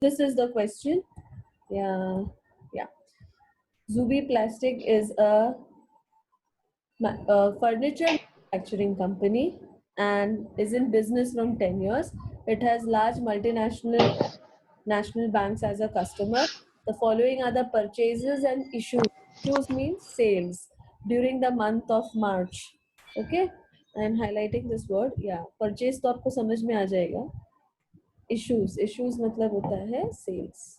This is the question. Yeah. Zubi Plastic is a furniture manufacturing company and is in business from 10 years. It has large multinational national banks as a customer. The following are the purchases and issues. Issues means sales during the month of March. Okay, I am highlighting this word. Yeah, purchase तो आपको समझ में आ जाएगा. Issues मतलब होता है sales.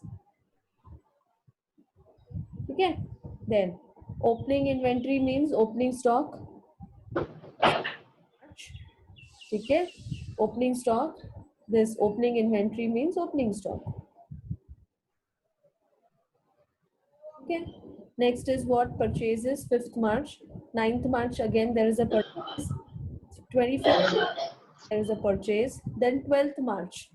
ठीक है. Then opening inventory means opening stock. ठीक है. Opening stock. This opening inventory means opening stock. Okay. Next is what purchases 5th March. 9th March again there is a purchase. 25th there is a purchase. Then 12th March.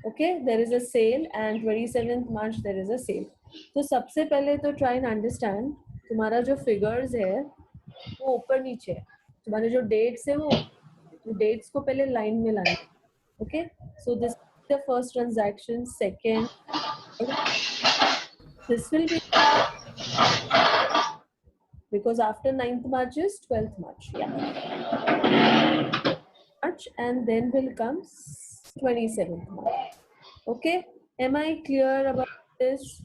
Okay, there is a sale and 27th March there is a sale. तो सबसे पहले तो try and understand तुम्हारा जो figures है वो ऊपर नीचे है. तुम्हारे जो dates है वो dates को पहले line में लाना. Okay, so this is the first transaction. Second, this will be because after 9th March is 12th March. Yeah. March and then will come 27th March. Okay, am I clear about this?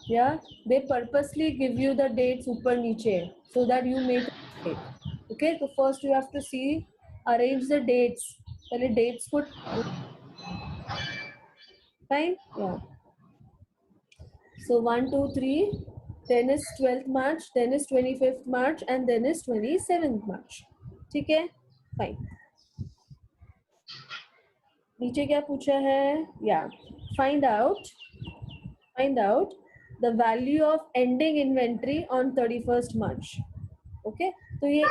Yeah, they purposely give you the dates upar niche so that you make a mistake. Okay, so first you have to see, arrange the dates. Pehle dates put fine. Yeah. So 1, 2, 3. Then is 12th March, then is 25th March, and then is 27th March. ठीक है? Fine. नीचे क्या पूछा है? Yeah. Find out the value of ending inventory on 31st March. Okay? तो ये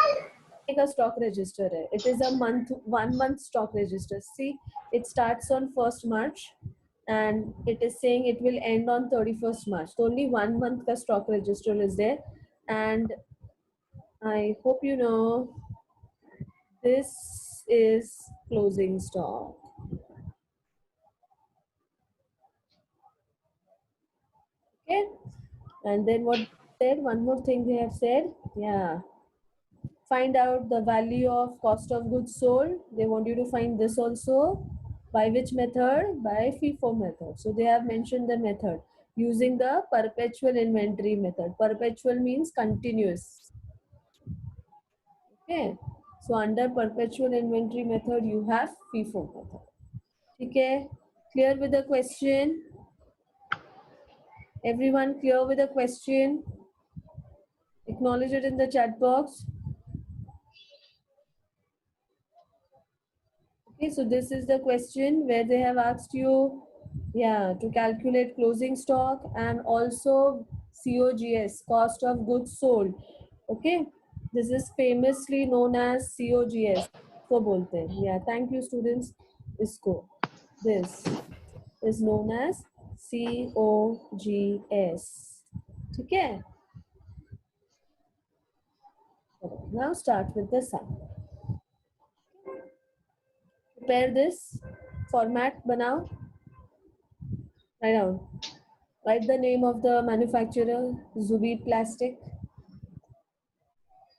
एक stock register है. It is a 1 month stock register. See, it starts on 1st March. And it is saying it will end on 31st March. So only 1 month ka stock register is there. And I hope you know this is closing stock. Okay. And then what they said, one more thing they have said. Yeah. Find out the value of cost of goods sold. They want you to find this also. By which method? By FIFO method. So they have mentioned the method using the perpetual inventory method. Perpetual means continuous. Okay. So under perpetual inventory method, you have FIFO method. Okay. Clear with the question? Everyone clear with the question? Acknowledge it in the chat box. Okay, so this is the question where they have asked you, yeah, to calculate closing stock and also COGS, cost of goods sold. Okay, this is famously known as COGS. को बोलते हैं. Yeah, thank you students. इसको, this is known as COGS. ठीक है? Now start with the sum. Prepare this format. Banao. Write down. Write the name of the manufacturer, Zubi Plastic.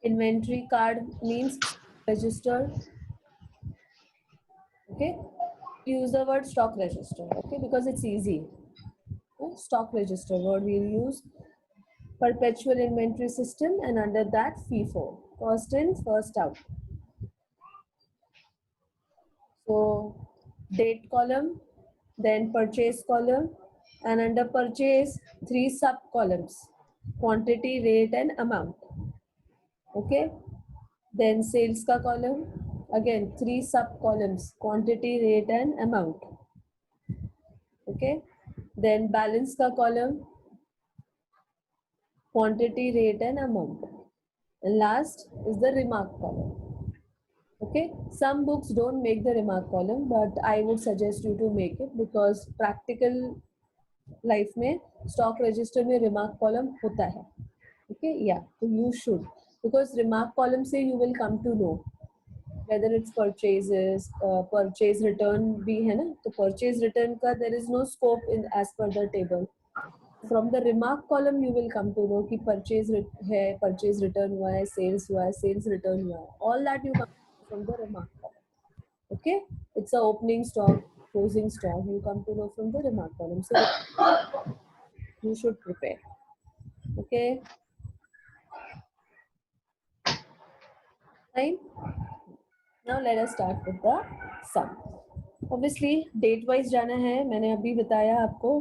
Inventory card means register. Okay. Use the word stock register. Okay, because it's easy. Okay? Stock register word we'll use. Perpetual inventory system, and under that FIFO, first in, first out. So date column, then purchase column, and under purchase 3 sub columns: quantity, rate, and amount. Okay. Then sales ka column, again 3 sub columns: quantity, rate, and amount. Okay. Then balance ka column, quantity, rate, and amount. And last is the remark column. Okay, some books don't make the remark column, but I would suggest you to make it because practical life में stock register में remark column होता है. Okay, yeah, so you should, because remark column से you will come to know whether it's purchases, purchase return भी है ना, तो purchase return का there is no scope in as per the table. From the remark column you will come to know कि purchase है, purchase return हुआ है, sales हुआ है, sales return हुआ है, all that you come from the remark column. Okay, it's a opening stock, closing stock, you come to know from the remark column, so you should prepare. Okay, fine. Now let us start with the sum. Obviously date wise जाना है, मैंने अभी बताया आपको.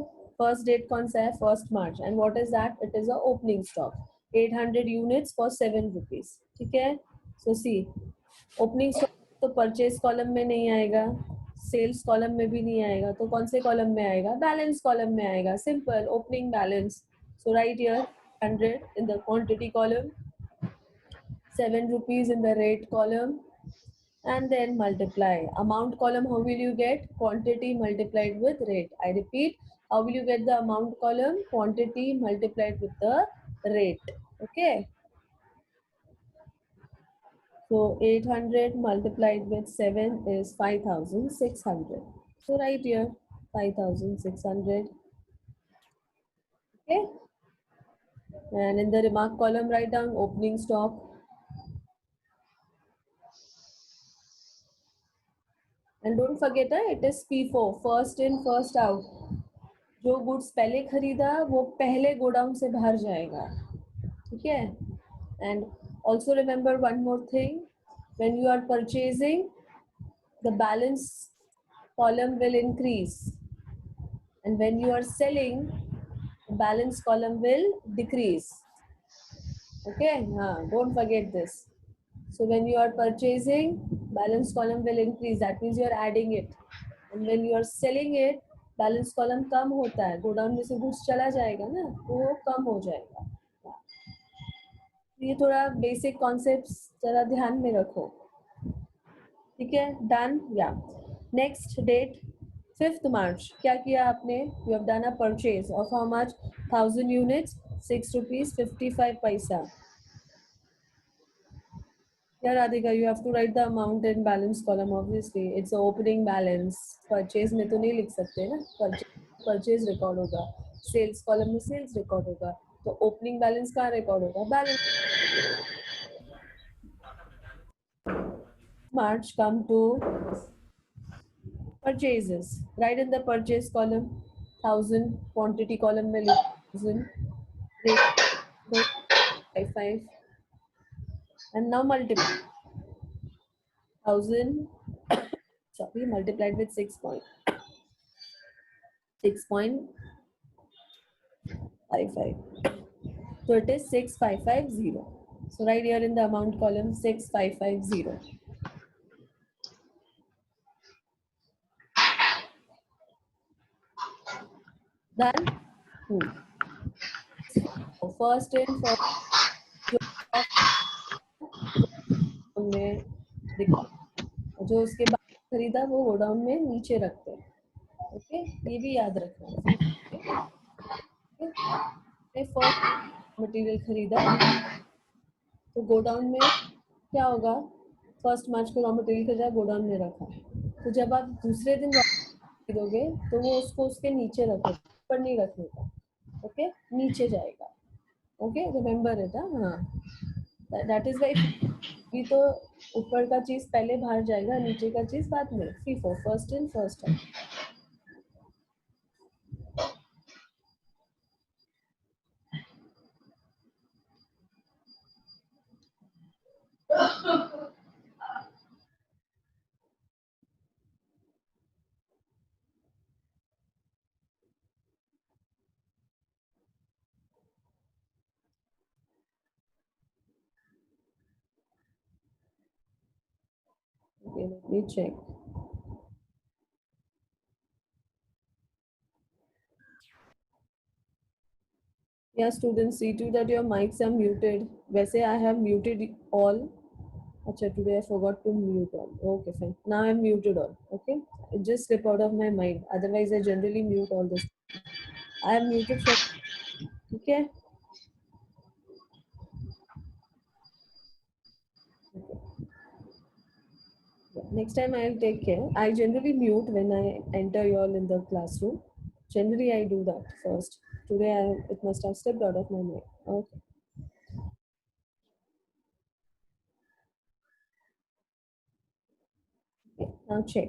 First date कौन सा है? 1st March. And what is that? It is a opening stock, 800 units for 7 rupees. ठीक है? So see, opening stock तो purchase column में नहीं आएगा, sales column में भी नहीं आएगा, तो कौन से column में आएगा? Balance column में आएगा. Simple, opening balance. So right here 100 in the quantity column, 7 rupees in the rate column, and then multiply. Amount column, how will you get? Quantity multiplied with rate. I repeat, how will you get the amount column? Quantity multiplied with the rate. Okay. So 800 multiplied with 7 is 5,600. So right here 5,600. Okay. And in the remark column, write down opening stock. And don't forget, it is FIFO, first in first out. जो goods पहले खरीदा वो पहले godown से बाहर जाएगा. ठीक है? And also remember one more thing, when you are purchasing the balance column will increase, and when you are selling the balance column will decrease. Okay, don't forget this. So when you are purchasing, balance column will increase, that means you are adding it, and when you are selling it, balance column कम होता है, godown में से goods चला जाएगा ना, तो वो कम हो जाएगा. ये थोड़ा बेसिक कॉन्सेप्ट्स जरा ध्यान में रखो. ठीक है? डन. या नेक्स्ट डेट 5th March. क्या किया आपने? You have done a purchase of how much? 1000 units, 6 rupees 55 paisa. Yeah, Radhika, you have to write the amount in balance column. Obviously, it's the opening balance. Purchase में तो नहीं लिख सकते ना. Purchase record होगा. Sales column में sales record होगा. तो opening balance कहाँ record होगा? Balance. March come to purchases. Write in the purchase column 1000. Quantity column में लिख 1000. Rate 55. And now multiply 1000. Sorry, multiplied with 6.55. So it is 6550. So right here in the amount column 6550. Done? First in first में जो उसके बाद खरीदा वो godown में नीचे रखते हैं. ओके, ये भी याद रखना. फर्स्ट मटेरियल खरीदा तो गोडाउन में क्या होगा? 1st March को रॉ मटेरियल खरीदा, गोडाउन में रखा, तो जब आप दूसरे दिन खरीदोगे तो वो उसको उसके नीचे रखो, ऊपर नहीं रखने का. ओके, नीचे जाएगा. Okay, remember it. हाँ, दैट इज वाई भी तो ऊपर का चीज पहले बाहर जाएगा, नीचे का चीज बाद में. FIFO, first in first out. Okay, let me check. Yeah, students, see to that your mics are muted. वैसे I have muted all. अच्छा, today I forgot to mute all. Okay, fine. Now I'm muted all. Okay, it just slipped out of my mind. Otherwise, I generally mute all this. I am muted for. Okay. Next time I'll take care. I generally mute when I enter you all in the classroom. Generally, I do that first. Today, it must have slipped out of my mind. Okay. Okay. Now check.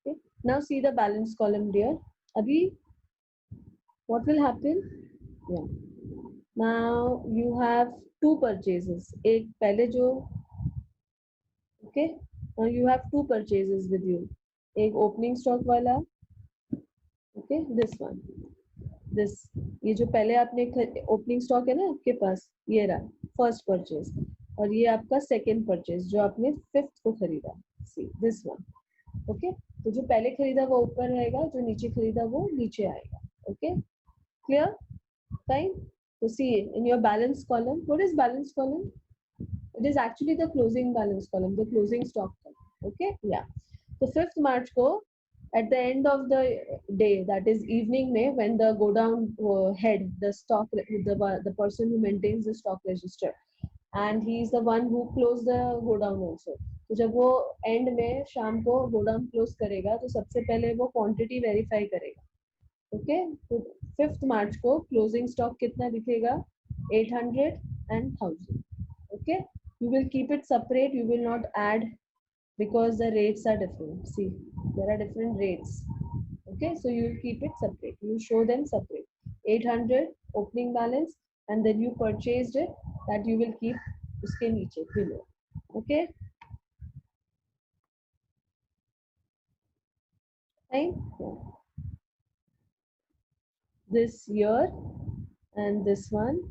Okay. Now see the balance column, dear. Abhi, what will happen? Yeah. Now you have two purchases. एक पहले जो okay. Now you have two purchases with you. एक opening stock वाला, okay, this one. This ये जो पहले आपने opening stock है ना आपके पास, ये रहा फर्स्ट परचेज, और ये आपका सेकंड परचेज जो आपने फिफ्थ को खरीदा, सी दिस वन, ओके। तो जो पहले खरीदा वो ऊपर रहेगा, जो नीचे खरीदा वो नीचे आएगा, ओके, क्लियर, फाइन। तो see in your balance column, what is balance column? It is actually the closing balance column, the closing stock column. Okay, yeah. So 5th March को at the end of the day, that is evening में, when the go down head, the stock, the person who maintains the stock register, and he is the one who close the go down also. तो जब वो end में शाम को go down close करेगा तो सबसे पहले वो quantity verify करेगा, okay? तो 5th March को closing stock कितना दिखेगा? 800 and 1000, okay? You will keep it separate, you will not add, because the rates are different. See, there are different rates, okay? So you will keep it separate, you show them separate. 800 opening balance, and then you purchased it, that you will keep uske niche below, okay? Fine. This year and this one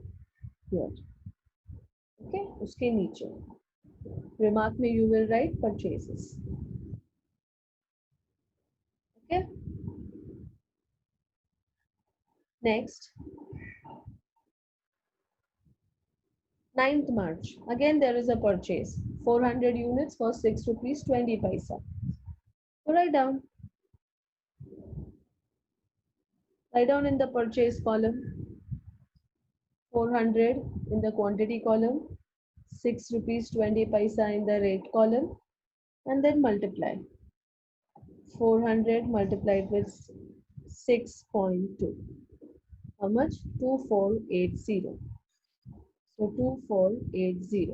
here, okay? Uske niche remark में you will write purchases, okay? Next, 9th March, again there is a purchase, 400 units for 6 rupees 20 paisa. So write down in the purchase column, 400 in the quantity column, 6 rupees 20 paisa in the rate column, and then multiply 400 multiplied with 6.2. How much? 2480. So 2480.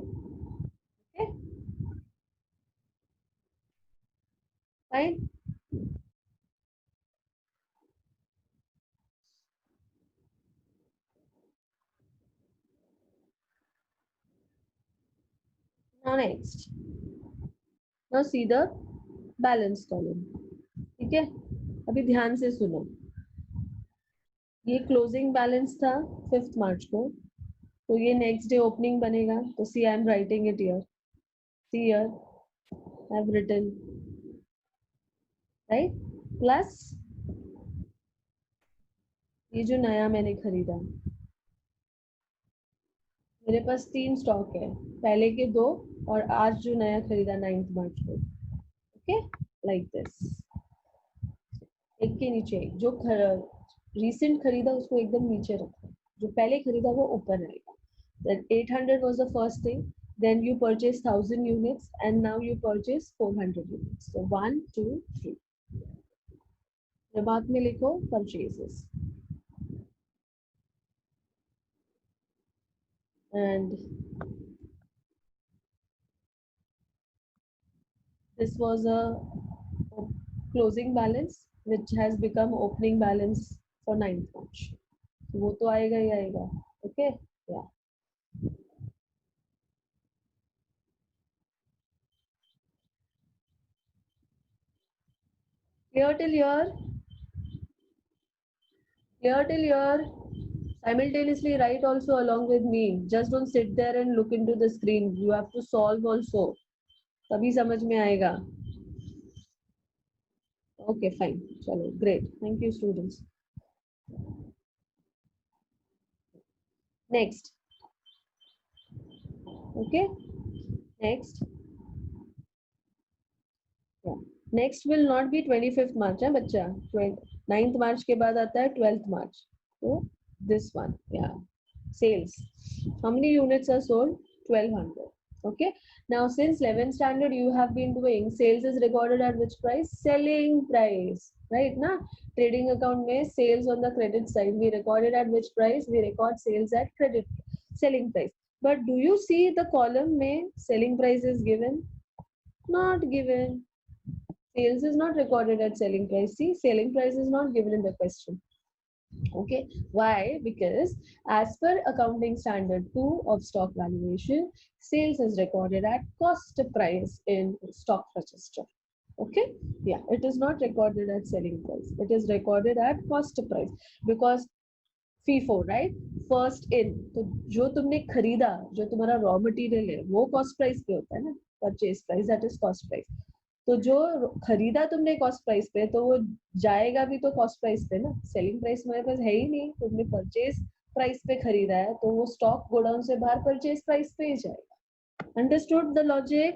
Okay. Fine. Now next. Now see the balance column. ठीक है, अभी ध्यान से सुनो. ये closing balance था 5th मार्च को, तो ये नेक्स्ट डे ओपनिंग बनेगा. तो see I am writing it here. See here I have written, right, plus ये जो नया मैंने खरीदा, मेरे पास 3 स्टॉक है, पहले के 2 और आज जो नया खरीदा 9th मार्च को, ओके, लाइक दिस. एक के नीचे एक, जो रिसेंट खरीदा उसको एकदम नीचे रखो, जो पहले खरीदा वो ऊपर आएगा. Then 800 was the first thing, then you purchase 1000 units, and now you purchase 400 units. So 1 2 3. बाद में लिखो purchases, and this was a closing balance which has become opening balance for 9th March. वो तो आएगा ही आएगा, okay? Yeah. Clear till here? Clear till here? Simultaneously write also along with me. Just don't sit there and look into the screen. You have to solve also. तभी समझ में आएगा. Okay, fine. चलो, great. Thank you, students. Next. Okay. Next. Yeah. Next will not be 25th March, है बच्चा. 9th March के बाद आता है 12th March. So this one, yeah. Sales. How many units are sold? 1200. Okay, now since 11th standard you have been doing sales is recorded at which price? Selling price, right? Na trading account mein sales on the credit side we recorded at which price? We record sales at credit selling price. But do you see the column mein selling price is given? Not given. Sales is not recorded at selling price. See, selling price is not given in the question. Okay, why? Because as per accounting standard 2 of stock valuation, sales is recorded at cost price in stock register. Okay, yeah, it is not recorded at selling price, it is recorded at cost price because FIFO, right? First in, तो जो तुमने खरीदा, जो तुम्हारा raw material है वो cost price पे होता है ना, purchase price that is cost price. तो जो खरीदा तुमने कॉस्ट प्राइस पे तो वो जाएगा भी तो कॉस्ट प्राइस पे ना. सेलिंग प्राइस हमारे पास है ही नहीं, तुमने परचेज प्राइस पे खरीदा है तो वो स्टॉक गोडाउन से बाहर परचेज प्राइस पे ही जाएगा. Understood the logic?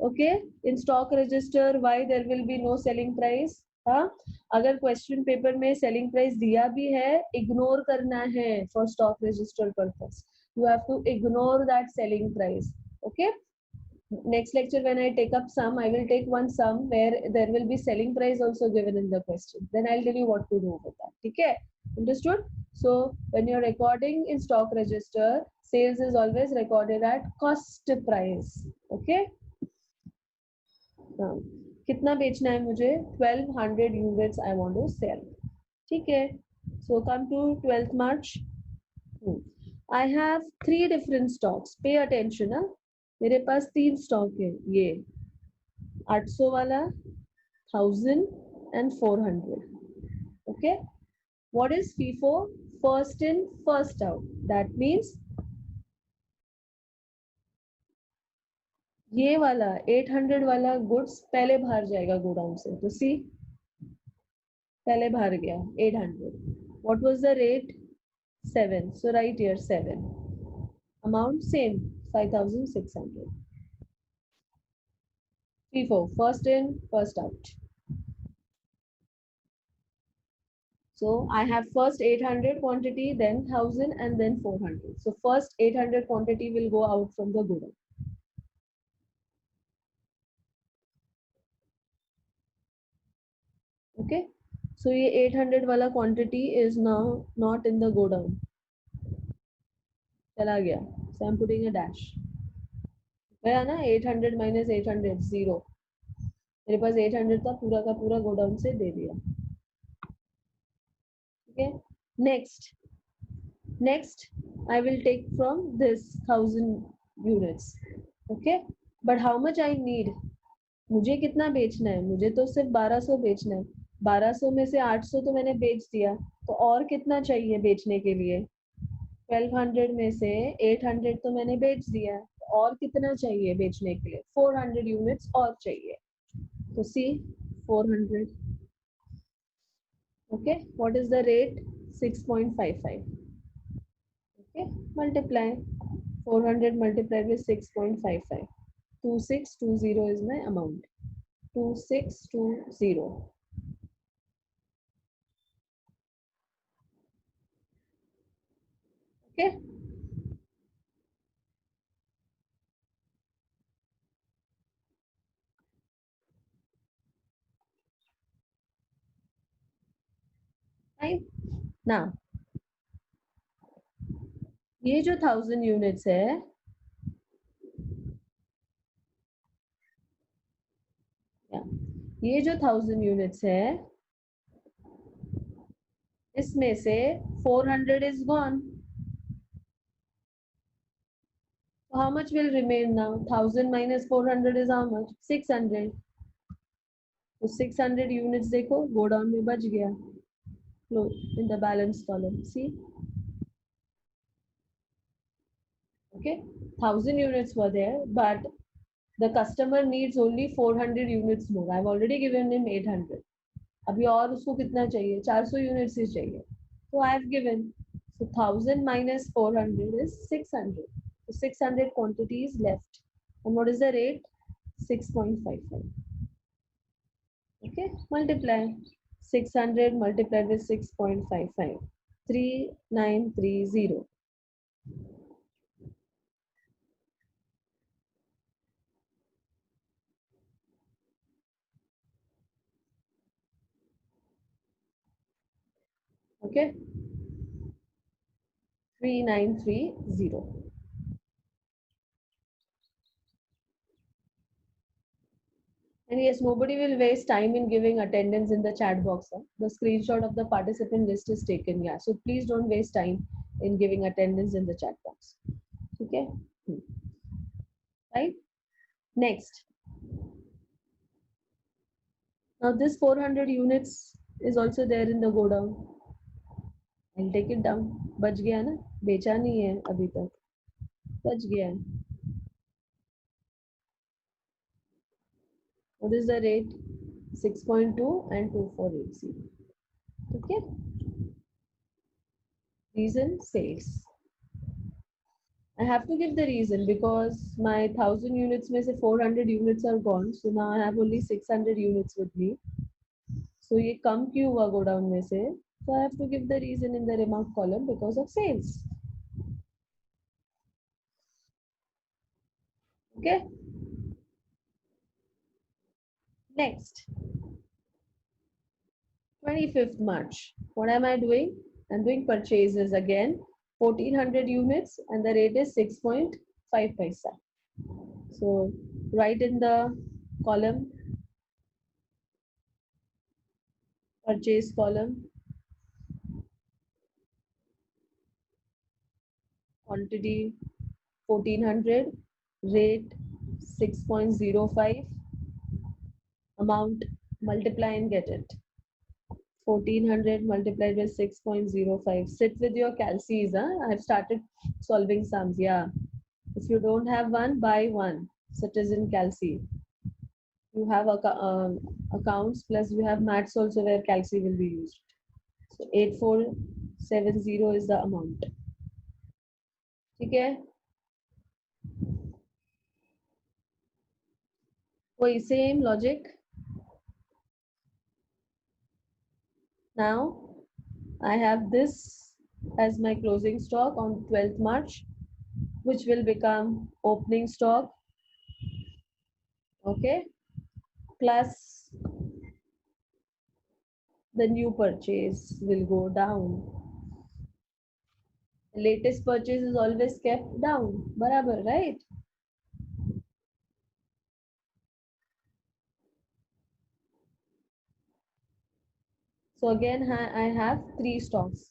Okay, in stock register why there will be no selling price. हाँ, अगर क्वेश्चन पेपर में सेलिंग प्राइस दिया भी है, इग्नोर करना है for stock register purpose. You have to ignore that selling price. Okay, next lecture when I take up sum, I will take one sum where there will be selling price also given in the question. Then I'll tell you what to do with that. Okay, understood? So when you're recording in stock register, sales is always recorded at cost price. Okay, now कितना बेचना है मुझे? 1200 units I want to sell. ठीक है, so come to 12th March. I have 3 different stocks. Pay attention. मेरे पास 3 stock है, ये 800 वाला, 1000 and 400. Okay, what is FIFO? First in first out. That means ये वाला 800 वाला गुड्स पहले बाहर जाएगा गोडाउन से. तो सी पहले बाहर गया 800. What was the rate? 7. So write here 7. Amount same 5600. FIFO, first in first out. So I have first 800 quantity, then 1000 and then 400. So first 800 quantity will go out from the godown. Okay, so ये 800 वाला quantity is now not in the godown. चला गया. So I'm putting a dash. गया ना, 800 minus 800 0. मेरे पास 800 था, पूरा का पूरा गोडाउन से दे दिया. Okay, next I will take from this 1000 units. Okay, but how much I need? मुझे कितना बेचना है? मुझे तो सिर्फ 1200 बेचना है. 1200 में से 800 तो मैंने बेच दिया, तो और कितना चाहिए बेचने के लिए? 1200 में से 800 तो मैंने बेच दिया, तो और कितना चाहिए बेचने के लिए? 400 यूनिट्स और चाहिए. तो सी 400. Okay, what is the rate? 6.55. Okay, multiply 400 multiplied with 6.55. 2620 is my amount. 2620. Okay, fine. Now ये जो 1000 यूनिट्स है, ये जो 1000 यूनिट्स है, इसमें से 400 is gone. So how much will remain now? 1000 minus 400 is how much? 600. तो 600 यूनिट्स देखो गोडाउन में बच गया in the balance column. See, okay, 1000 units were there, but the customer needs only 400 units more. I've already given him 800. अभी और उसको कितना चाहिए? 400 यूनिट्स ही चाहिए. So I have given. So 1000 minus 400 is 600. So 600 quantity is left. And what is the rate? 6.55. Okay, multiply 600 multiplied with 6.55. 3930. Okay, 3930. And yes, nobody will waste time in giving attendance in the chat box. Huh? The screenshot of the participant list is taken. Yeah, so please don't waste time in giving attendance in the chat box. Okay, right? Next. Now this 400 units is also there in the go down. I'll take it down. बच गया ना? बेचा नहीं है अभी तक. बच गया है. What is the rate? 6.2 and 2480. Okay. Reason sales. I have to give the reason because my 1000 units में से 400 units are gone. So now I have only 600 units with me. So ये कम क्यों हुआ go down में से? So I have to give the reason in the remark column because of sales. Okay. Next. 25th March. What am I doing? I'm doing purchases again. 1400 units and the rate is 6.5 paisa. So write in the column, purchase column, quantity 1400, rate 6.05, amount, multiply and get it. 1400 multiplied by 6.05. Sit with your calcs. Huh? I have started solving sums. Yeah. If you don't have one, buy one. Citizen calc. You have accounts plus you have maths also where calc will be used. So 8470 is the amount. Okay. वही same logic. Now I have this as my closing stock on 12th March, which will become opening stock. Okay. Plus the new purchase will go down. The latest purchase is always kept down. Barabar, right? So again, I have three stocks.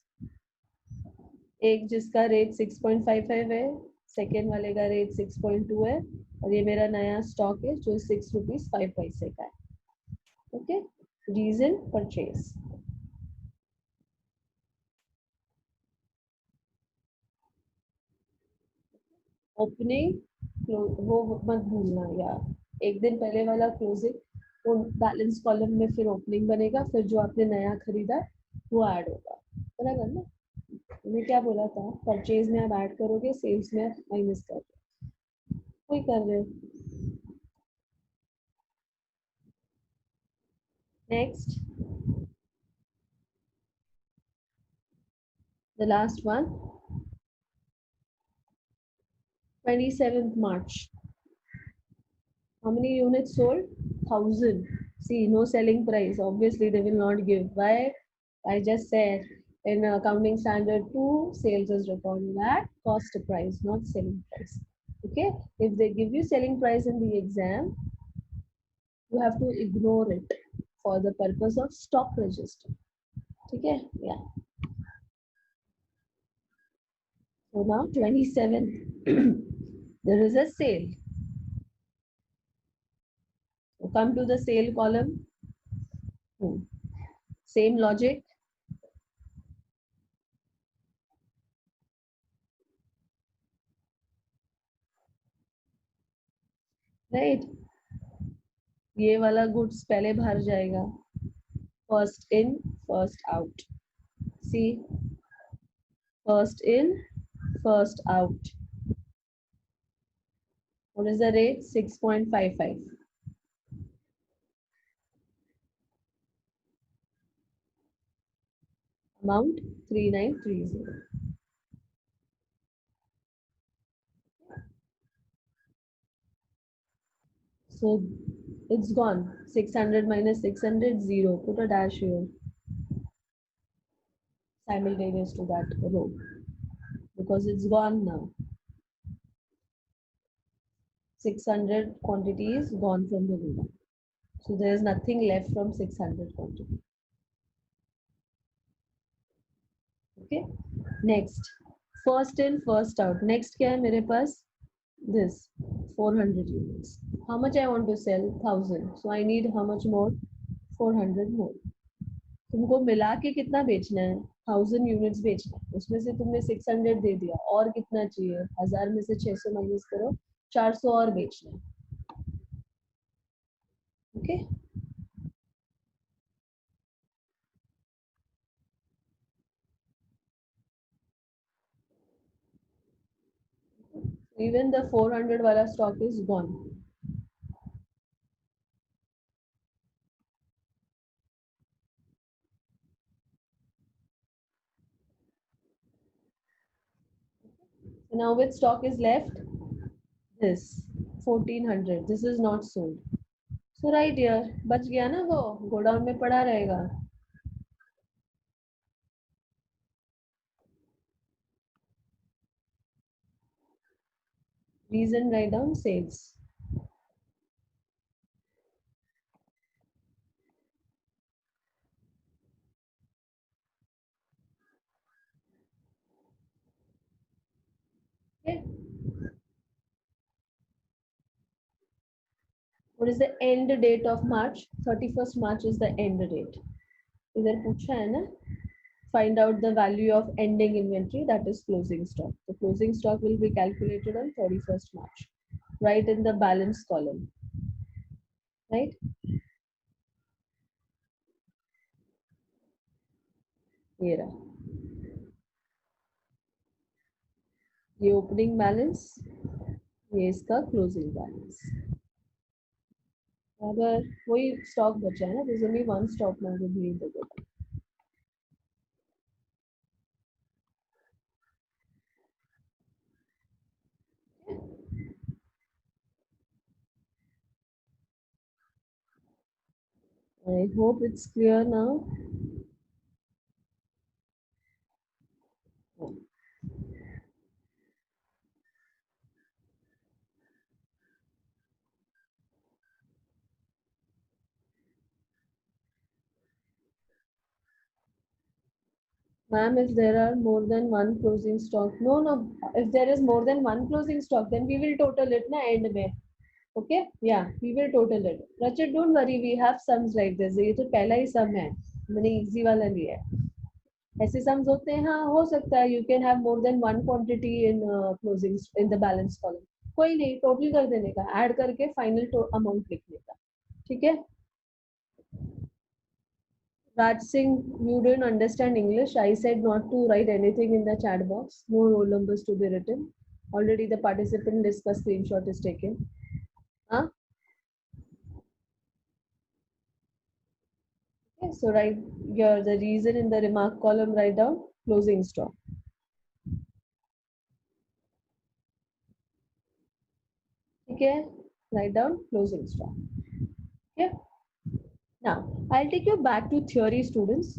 एक जिसका rate 6.55 है, second वाले का rate 6.2 है और ये मेरा नया स्टॉक है जो 6 रुपीज 5 पैसे का है. ओके. Reason purchase. ओपनिंग वो मत भूलना यार. एक दिन पहले वाला क्लोजिंग वो बैलेंस कॉलम में फिर ओपनिंग बनेगा, फिर जो आपने नया खरीदा वो ऐड होगा. बराबर ना? मैंने क्या बोला था? परचेज में आप ऐड करोगे, सेल्स में माइनस कर रहे. वही कर रहे हो. Next, the last one, 27th March. How many units sold? 1000. See, no selling price. Obviously, they will not give. Why? I just said in accounting standard 2, sales is recorded at cost price, not selling price. Okay. If they give you selling price in the exam, you have to ignore it for the purpose of stock register. Okay. Yeah. So now 27th, there is a sale. So come to the sale column. Same logic. Right. ये वाला goods पहले बाहर जाएगा. First in first out. See, first in first out. What is the rate? 6.55. Amount 3930. So it's gone. 600 minus 600, 0. Put a dash here. simultaneous to that row because it's gone now. 600 quantity is gone from the godown. So there is nothing left from 600 quantity. Okay. Next, first in, first out. Next क्या है मेरे पास? This 400 units. How much I want to sell? 1000. So I need how much more? 400 more. तुमको मिला के कितना बेचना है? 1000 units बेचना है. उसमें से तुमने 600 दे दिया. और कितना चाहिए? 1000 में से 600 माइनस करो. 400 और बेचना है. Okay. Even the 400 wala stock is gone. So now which stock is left? This 1400. This is not sold. So right here, बच गया ना वो गोडाउन में पड़ा रहेगा. Reason write down sales. Okay. What is the end date of March? 31st March is the end date. इधर पूछा है ना? Find out the value of ending inventory, that is closing stock. The closing stock will be calculated on 31st March. Right in the balance column. Right? ये रहा. ये opening balance, ये इसका closing balance. अगर वही stock बचा है ना, there's only one stock now to be in the godown. I hope it's clear now. Ma'am, if there are more than one closing stock, no. If there is more than one closing stock, then we will total it na end में. Okay? Yeah, we will total it. Rachit, don't worry, we have sums like this. ये तो पहला ही sum है. मैंने easy वाला लिया है. ऐसे sums होते हैं, हाँ हो सकता है. You can have more than one quantity in closing in the balance column. कोई नहीं, total कर देने का, add करके final amount लिखने का. ठीक है? Raj Singh, you didn't understand English. I said not to write anything in the chat box. No roll numbers to be written. Already the participant discuss screenshot is taken. Huh? Okay, so write your the reason in the remark column. Write down closing stock. Okay, write down closing stock. Okay. Now I'll take you back to theory, students.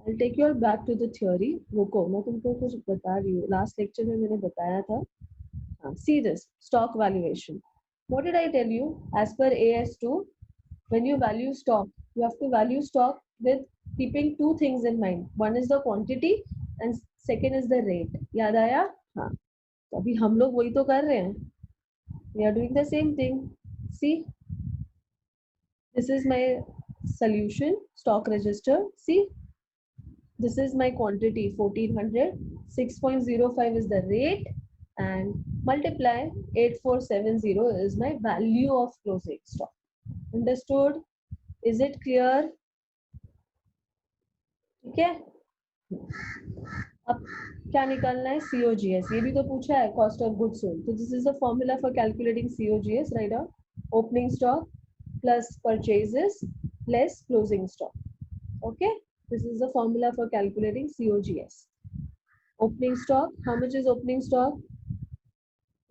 I'll take you all back to the theory. रुको, मैं तुमको कुछ बता रही हूँ. Last lecture में मैंने बताया था. See this stock valuation. What did I tell you? As per AS2, when you value stock, you have to value stock with keeping two things in mind. One is the quantity and second is the rate. याद आया? हाँ. तो अभी हम लोग वही तो कर रहे हैं. We are doing the same thing. See, this is my solution stock register. See, this is my quantity 1400. 6.05 is the rate and multiply 8470 is my value of closing stock. Understood? Is it clear? ठीक है. अब क्या निकालना है? COGS. ये भी तो पूछा है, cost of goods sold. So this is the formula for calculating COGS. Write down opening stock plus purchases less closing stock. Okay, this is the formula for calculating COGS. Opening stock, how much is opening stock?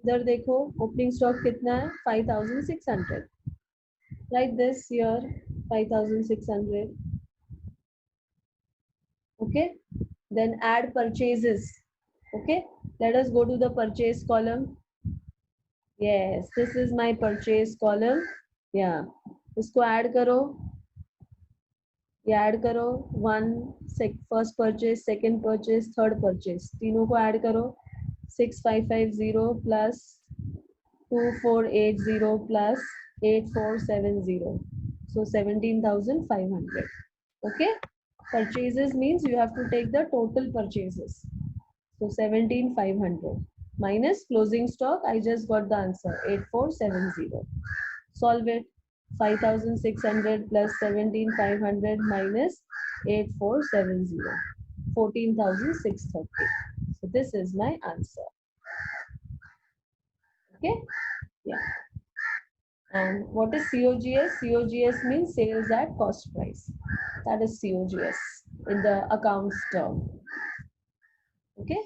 इधर देखो, opening stock कितना है? 5600. Write this here, 5600. Okay. Then add purchases. Okay, let us go to the purchase column. Yes, this is my purchase column. Yeah, इसको add करो. ये add करो. First purchase, second purchase, third purchase, तीनों को add करो. 6550 plus 2480 plus 8470, so 17,500. Okay, purchases means you have to take the total purchases. So 17,500 minus closing stock. I just got the answer, 8470. Solve it. 5,600 plus 17,500 minus 8470, 14,630. So this is my answer. Okay, yeah. And what is COGS? COGS means sales at cost price. That is COGS in the accounts term. Okay.